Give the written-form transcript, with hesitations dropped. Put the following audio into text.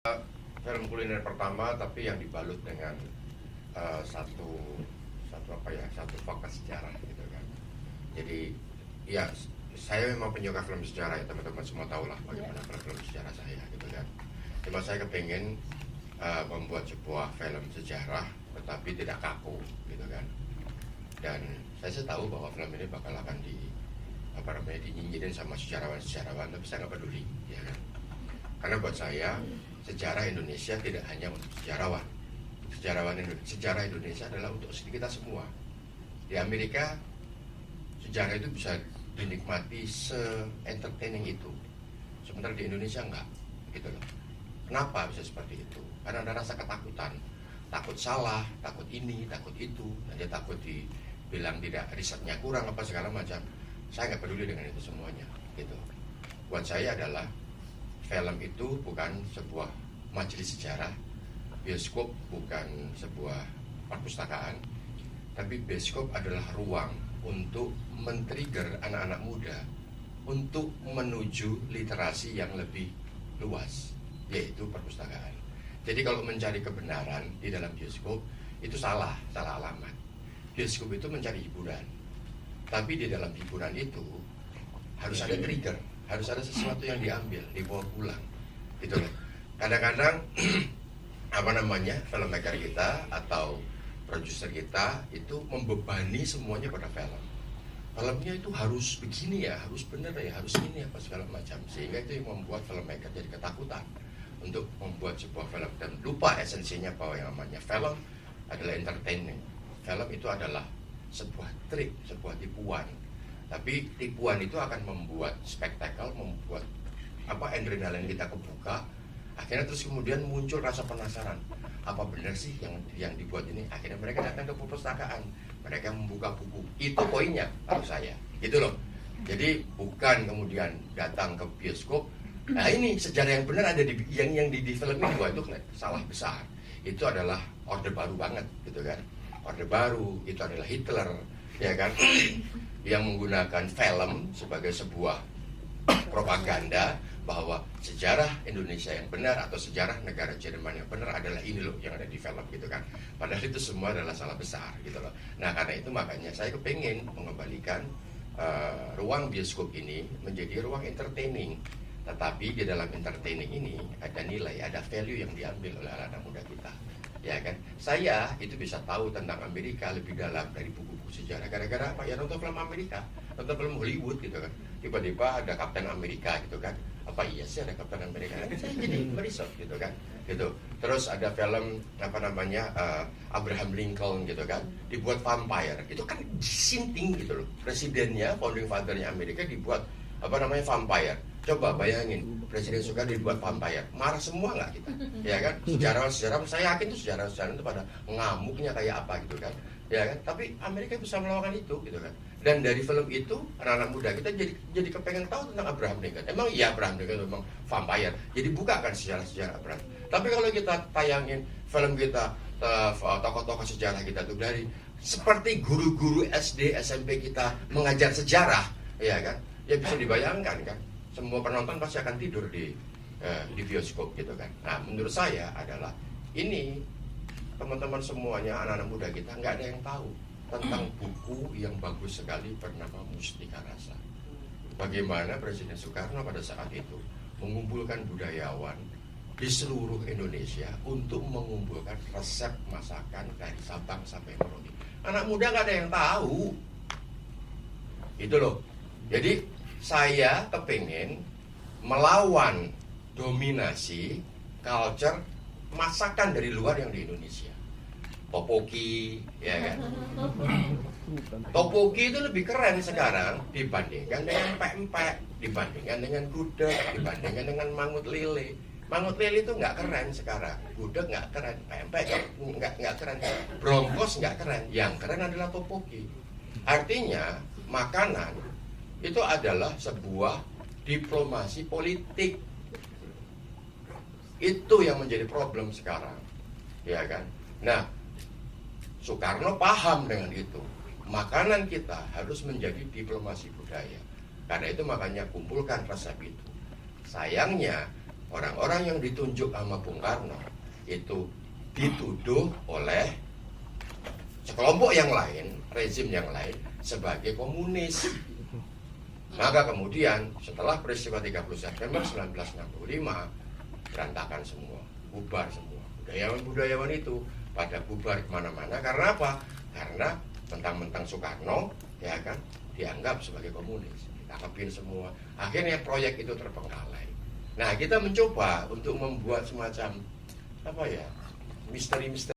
Film kuliner pertama, tapi yang dibalut dengan satu fakta sejarah gitu kan. Jadi ya, saya memang penyuka film sejarah ya, teman-teman semua tahu lah bagaimana film sejarah saya gitu kan. Cuma saya kepengen membuat sebuah film sejarah tetapi tidak kaku gitu kan. Dan saya tahu bahwa film ini bakal akan dinyinyirin sama sejarawan, tapi saya nggak peduli ya kan. Karena buat saya sejarah Indonesia tidak hanya untuk sejarawan. Sejarah Indonesia adalah untuk kita semua. Di Amerika sejarah itu bisa dinikmati se-entertaining itu. Sementara di Indonesia enggak, gitu loh. Kenapa bisa seperti itu? Karena ada rasa ketakutan, takut salah, takut ini, takut itu, nanti takut dibilang tidak risetnya kurang apa segala macam. Saya nggak peduli dengan itu semuanya, gitu. Buat saya adalah film itu bukan sebuah majelis sejarah, bioskop bukan sebuah perpustakaan, tapi bioskop adalah ruang untuk men-trigger anak-anak muda untuk menuju literasi yang lebih luas, yaitu perpustakaan. Jadi kalau mencari kebenaran di dalam bioskop itu salah alamat. Bioskop itu mencari hiburan, tapi di dalam hiburan itu harus ada trigger, harus ada sesuatu yang dibawa pulang, gitu loh. Kadang-kadang filmmaker kita atau produser kita itu membebani semuanya pada film. Filmnya itu harus begini ya, harus bener ya, harus ini apa segala macam, sehingga itu yang membuat filmmaker jadi ketakutan untuk membuat sebuah film dan lupa esensinya bahwa yang namanya film adalah entertaining. Film itu adalah sebuah trik, sebuah tipuan. Tapi tipuan itu akan membuat spektakel, membuat adrenalin kita kebuka. Akhirnya terus kemudian muncul rasa penasaran. Apa benar sih yang dibuat ini? Akhirnya mereka datang ke perpustakaan, mereka membuka buku. Itu poinnya kalau saya. Gitu loh. Jadi bukan kemudian datang ke bioskop. Nah ini sejarah yang benar ada di film ini. Wah, itu salah besar. Itu adalah orde baru banget gitu kan. Orde baru itu adalah Hitler, ya kan? Yang menggunakan film sebagai sebuah propaganda bahwa sejarah Indonesia yang benar atau sejarah negara Jerman yang benar adalah ini loh yang ada di film gitu kan. Padahal itu semua adalah salah besar gitu loh. Nah karena itu makanya saya kepengen mengembalikan ruang bioskop ini menjadi ruang entertaining. Tetapi di dalam entertaining ini ada nilai, ada value yang diambil oleh anak muda kita. Ya kan, saya itu bisa tahu tentang Amerika lebih dalam dari buku-buku sejarah. Gara-gara apa? Ya nonton film Amerika, nonton film Hollywood gitu kan. Tiba-tiba ada Kapten Amerika gitu kan. Apa iya sih ada Kapten Amerika? Saya jadi merisau gitu kan. Gitu. Terus ada film Abraham Lincoln gitu kan. Dibuat vampire. Itu kan sinting gitu loh. Presidennya, founding fathernya Amerika dibuat vampire. Coba bayangin Presiden Soekarno dibuat vampire, marah semua nggak kita? Ya kan? Sejarawan saya yakin tuh sejarawan itu pada ngamuknya kayak apa gitu kan? Ya kan? Tapi Amerika bisa melakukan itu gitu kan? Dan dari film itu anak-anak muda kita jadi kepengen tahu tentang Abraham Lincoln. Emang iya Abraham Lincoln memang vampire. Jadi buka kan sejarah Abraham. Tapi kalau kita tayangin film kita, tokoh-tokoh sejarah kita tuh dari seperti guru-guru SD SMP kita mengajar sejarah, ya kan? Ya bisa dibayangkan kan? Semua penonton pasti akan tidur di bioskop gitu kan. Nah menurut saya adalah ini teman-teman semuanya anak-anak muda kita nggak ada yang tahu tentang buku yang bagus sekali bernama Mustika Rasa. Bagaimana Presiden Soekarno pada saat itu mengumpulkan budayawan di seluruh Indonesia untuk mengumpulkan resep masakan dari Sabang sampai Merauke. Anak muda nggak ada yang tahu. Itu loh. Jadi saya kepengen melawan dominasi culture masakan dari luar yang di Indonesia. Topoki, ya kan? Topoki itu lebih keren sekarang dibandingkan dengan pempek, dibandingkan dengan gudeg, dibandingkan dengan mangut lele. Mangut lele itu nggak keren sekarang, gudeg nggak keren, pempek nggak keren, bronkos nggak keren. Yang keren adalah topoki. Artinya makanan itu adalah sebuah diplomasi politik. Itu yang menjadi problem sekarang, ya kan? Nah, Soekarno paham dengan itu. Makanan kita harus menjadi diplomasi budaya. Karena itu makanya kumpulkan resep itu. Sayangnya orang-orang yang ditunjuk sama Bung Karno itu dituduh oleh sekelompok yang lain, rezim yang lain sebagai komunis. Maka kemudian setelah peristiwa 30 September 1965 berantakan semua, bubar semua. Budayawan-budayawan itu pada bubar kemana-mana. Karena apa? Karena mentang-mentang Soekarno ya kan dianggap sebagai komunis, ditangkapin semua. Akhirnya proyek itu terbengkalai. Nah, kita mencoba untuk membuat semacam apa ya, misteri-misteri